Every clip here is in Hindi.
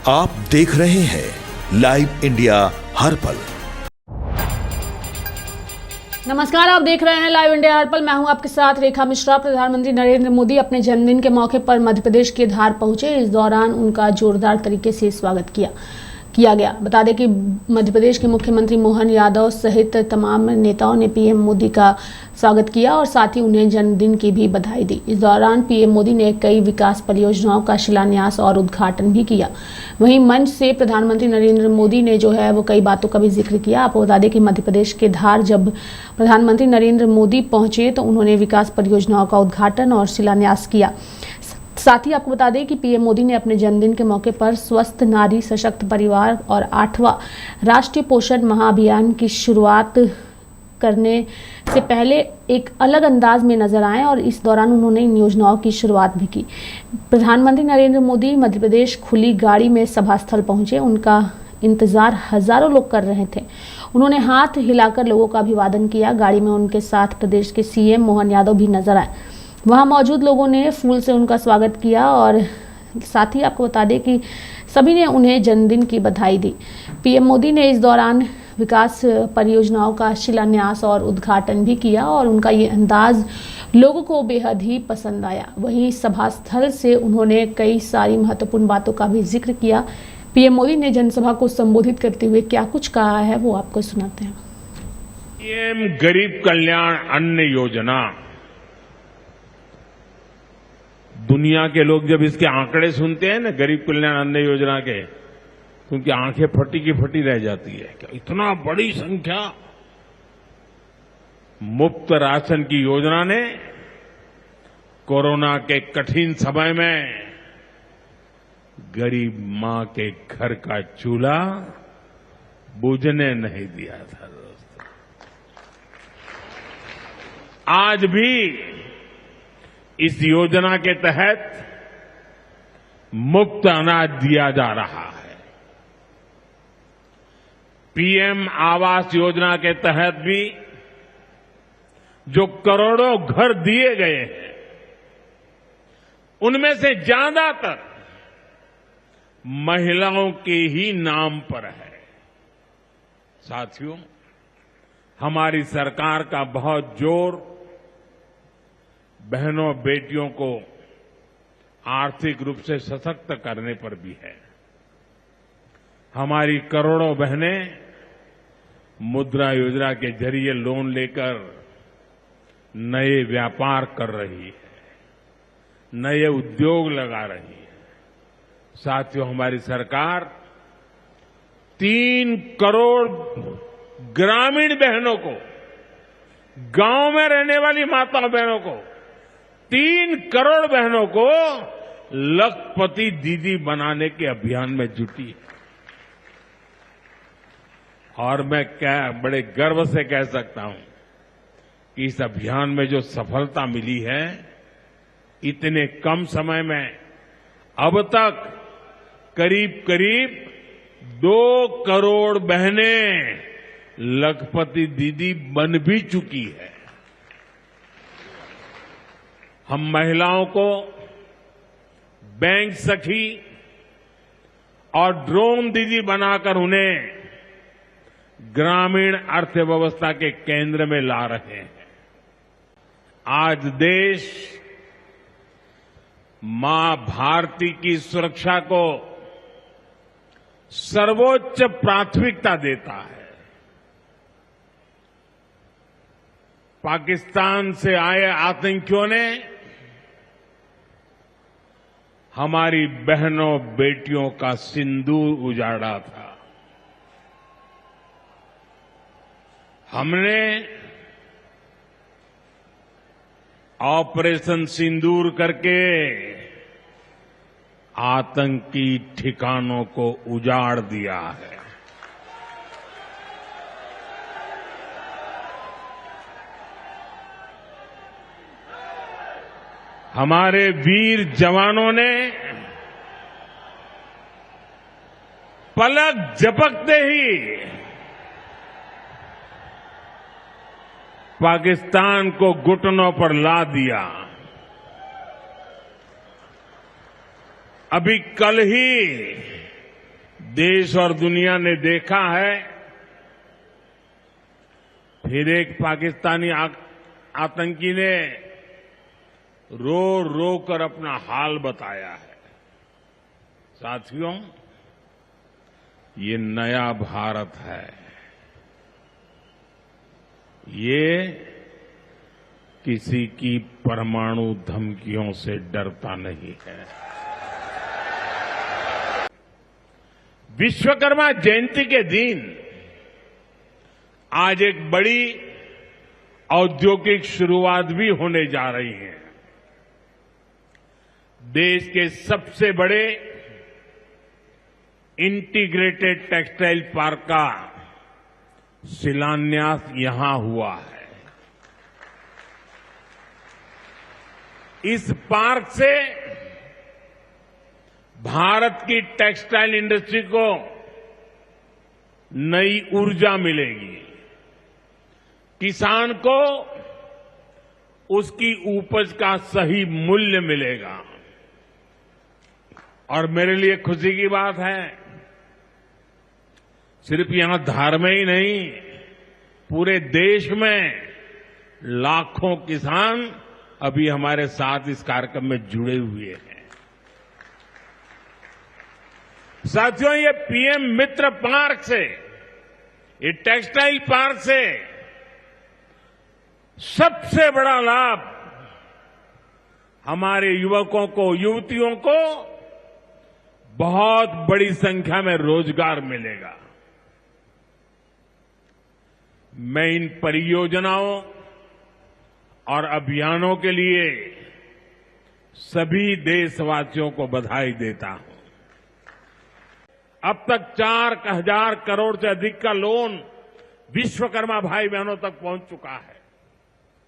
आप देख रहे हैं लाइव इंडिया हर पल। नमस्कार, आप देख रहे हैं लाइव इंडिया हर पल। मैं हूं आपके साथ रेखा मिश्रा। प्रधानमंत्री नरेंद्र मोदी अपने जन्मदिन के मौके पर मध्य प्रदेश के धार पहुंचे। इस दौरान उनका जोरदार तरीके से स्वागत किया गया। बता दें कि मध्य प्रदेश के मुख्यमंत्री मोहन यादव सहित तमाम नेताओं ने पीएम मोदी का स्वागत किया और साथ ही उन्हें जन्मदिन की भी बधाई दी। इस दौरान पीएम मोदी ने कई विकास परियोजनाओं का शिलान्यास और उद्घाटन भी किया। वहीं मंच से प्रधानमंत्री नरेंद्र मोदी ने वो कई बातों का भी जिक्र किया। आपको बता दें कि मध्य प्रदेश के धार जब प्रधानमंत्री नरेंद्र मोदी पहुंचे तो उन्होंने विकास परियोजनाओं का उद्घाटन और शिलान्यास किया। साथ ही आपको बता दें कि पीएम मोदी ने अपने जन्मदिन के मौके पर स्वस्थ नारी सशक्त परिवार और 8वां राष्ट्रीय पोषण महाअभियान की शुरुआत करने से पहले एक अलग अंदाज में नजर आए और इस दौरान उन्होंने इन योजनाओं की शुरुआत भी की। प्रधानमंत्री नरेंद्र मोदी मध्य प्रदेश खुली गाड़ी में सभा स्थल पहुंचे। उनका इंतजार हजारों लोग कर रहे थे। उन्होंने हाथ हिलाकर लोगों का अभिवादन किया। गाड़ी में उनके साथ प्रदेश के सीएम मोहन यादव भी नजर आए। वहां मौजूद लोगों ने फूल से उनका स्वागत किया और साथ ही आपको बता दें कि सभी ने उन्हें जन्मदिन की बधाई दी। पीएम मोदी ने इस दौरान विकास परियोजनाओं का शिलान्यास और उद्घाटन भी किया और उनका ये अंदाज लोगों को बेहद ही पसंद आया। वहीं सभा स्थल से उन्होंने कई सारी महत्वपूर्ण बातों का भी जिक्र किया। पीएम मोदी ने जनसभा को संबोधित करते हुए क्या कुछ कहा है वो आपको सुनाते हैं। पीएम गरीब कल्याण अन्न योजना, दुनिया के लोग जब इसके आंकड़े सुनते हैं ना, गरीब कल्याण अन्न योजना के, तो उनकी आंखें फटी की फटी रह जाती है। क्या इतना बड़ी संख्या! मुफ्त राशन की योजना ने कोरोना के कठिन समय में गरीब मां के घर का चूल्हा बुझने नहीं दिया था। दोस्तों, आज भी इस योजना के तहत मुफ्त अनाज दिया जा रहा है। पीएम आवास योजना के तहत भी जो करोड़ों घर दिए गए हैं, उनमें से ज्यादातर महिलाओं के ही नाम पर है। साथियों, हमारी सरकार का बहुत जोर बहनों बेटियों को आर्थिक रूप से सशक्त करने पर भी है। हमारी करोड़ों बहनें मुद्रा योजना के जरिए लोन लेकर नए व्यापार कर रही है, नए उद्योग लगा रही है। साथियों, हमारी सरकार 3 करोड़ ग्रामीण बहनों को, गांव में रहने वाली माताओं बहनों को, 3 करोड़ बहनों को लखपति दीदी बनाने के अभियान में जुटी है। और मैं बड़े गर्व से कह सकता हूं कि इस अभियान में जो सफलता मिली है, इतने कम समय में अब तक करीब करीब 2 करोड़ बहनें लखपति दीदी बन भी चुकी है। हम महिलाओं को बैंक सखी और ड्रोन दीदी बनाकर उन्हें ग्रामीण अर्थव्यवस्था के केंद्र में ला रहे हैं। आज देश मां भारती की सुरक्षा को सर्वोच्च प्राथमिकता देता है। पाकिस्तान से आए आतंकियों ने हमारी बहनों बेटियों का सिंदूर उजाड़ा था। हमने ऑपरेशन सिंदूर करके आतंकी ठिकानों को उजाड़ दिया है। हमारे वीर जवानों ने पलक झपकते ही पाकिस्तान को घुटनों पर ला दिया। अभी कल ही देश और दुनिया ने देखा है, फिर एक पाकिस्तानी आतंकी ने रो रो कर अपना हाल बताया है। साथियों, ये नया भारत है। ये किसी की परमाणु धमकियों से डरता नहीं है। विश्वकर्मा जयंती के दिन आज एक बड़ी औद्योगिक शुरुआत भी होने जा रही है। देश के सबसे बड़े इंटीग्रेटेड टेक्सटाइल पार्क का शिलान्यास यहां हुआ है। इस पार्क से भारत की टेक्सटाइल इंडस्ट्री को नई ऊर्जा मिलेगी, किसान को उसकी उपज का सही मूल्य मिलेगा। और मेरे लिए खुशी की बात है, सिर्फ यहां धार में ही नहीं, पूरे देश में लाखों किसान अभी हमारे साथ इस कार्यक्रम में जुड़े हुए हैं। साथियों, ये पीएम मित्र पार्क से, ये टेक्सटाइल पार्क से सबसे बड़ा लाभ हमारे युवकों को, युवतियों को बहुत बड़ी संख्या में रोजगार मिलेगा। मैं इन परियोजनाओं और अभियानों के लिए सभी देशवासियों को बधाई देता हूं। अब तक 4,000 करोड़ से अधिक का लोन विश्वकर्मा भाई बहनों तक पहुंच चुका है।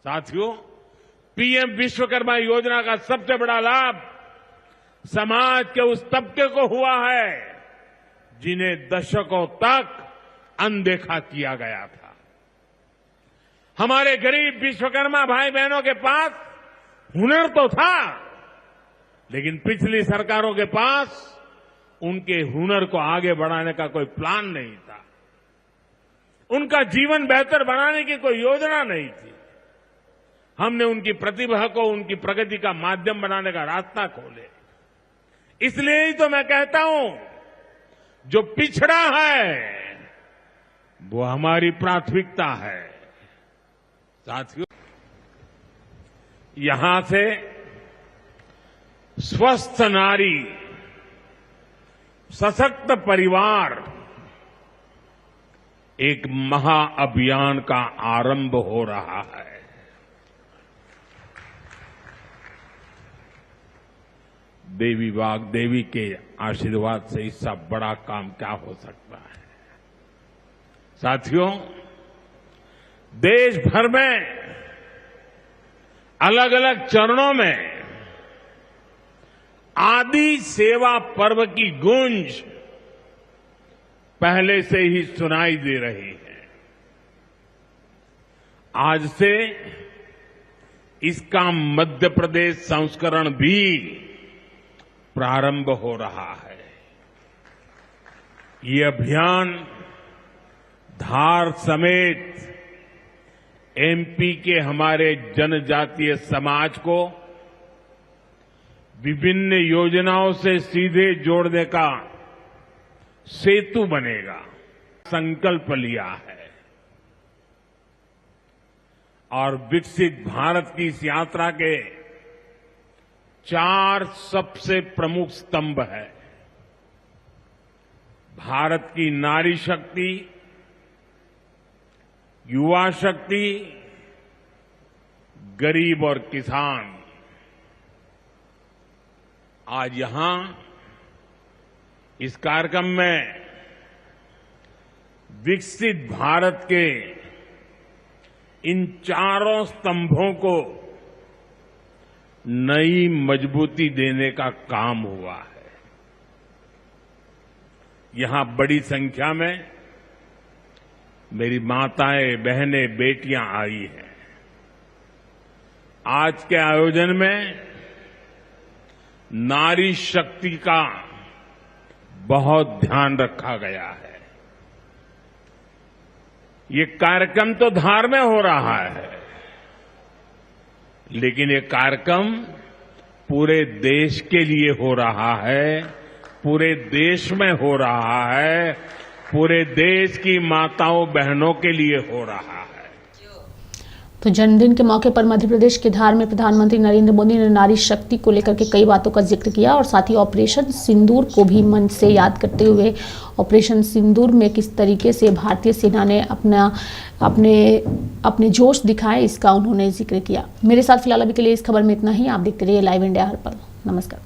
साथियों, पीएम विश्वकर्मा योजना का सबसे बड़ा लाभ समाज के उस तबके को हुआ है जिन्हें दशकों तक अनदेखा किया गया था। हमारे गरीब विश्वकर्मा भाई बहनों के पास हुनर तो था, लेकिन पिछली सरकारों के पास उनके हुनर को आगे बढ़ाने का कोई प्लान नहीं था। उनका जीवन बेहतर बनाने की कोई योजना नहीं थी। हमने उनकी प्रतिभा को उनकी प्रगति का माध्यम बनाने का रास्ता खोले। इसलिए ही तो मैं कहता हूं, जो पिछड़ा है वो हमारी प्राथमिकता है। साथियों, यहां से स्वस्थ नारी, सशक्त परिवार एक महाअभियान का आरंभ हो रहा है। देवी वाग्देवी के आशीर्वाद से इससे बड़ा काम क्या हो सकता है। साथियों, देश भर में अलग अलग चरणों में आदि सेवा पर्व की गूंज पहले से ही सुनाई दे रही है। आज से इसका मध्य प्रदेश संस्करण भी प्रारंभ हो रहा है। ये अभियान धार समेत एमपी के हमारे जनजातीय समाज को विभिन्न योजनाओं से सीधे जोड़ने का सेतु बनेगा। संकल्प लिया है और विकसित भारत की इस यात्रा के 4 सबसे प्रमुख स्तंभ है। भारत की नारी शक्ति, युवा शक्ति, गरीब और किसान। आज यहां इस कार्यक्रम में विकसित भारत के इन 4 स्तंभों को नई मजबूती देने का काम हुआ है। यहां बड़ी संख्या में मेरी माताएं, बहनें, बेटियां आई हैं। आज के आयोजन में नारी शक्ति का बहुत ध्यान रखा गया है। ये कार्यक्रम तो धार में हो रहा है, लेकिन ये कार्यक्रम पूरे देश के लिए हो रहा है, पूरे देश में हो रहा है, पूरे देश की माताओं बहनों के लिए हो रहा है। तो जन्मदिन के मौके पर मध्य प्रदेश के धार में प्रधानमंत्री नरेंद्र मोदी ने नारी शक्ति को लेकर के कई बातों का जिक्र किया और साथ ही ऑपरेशन सिंदूर को भी मन से याद करते हुए ऑपरेशन सिंदूर में किस तरीके से भारतीय सेना ने अपने जोश दिखाए, इसका उन्होंने जिक्र किया। मेरे साथ फिलहाल अभी के लिए इस खबर में इतना ही। आप देखते रहिए लाइव इंडिया हर पल। नमस्कार।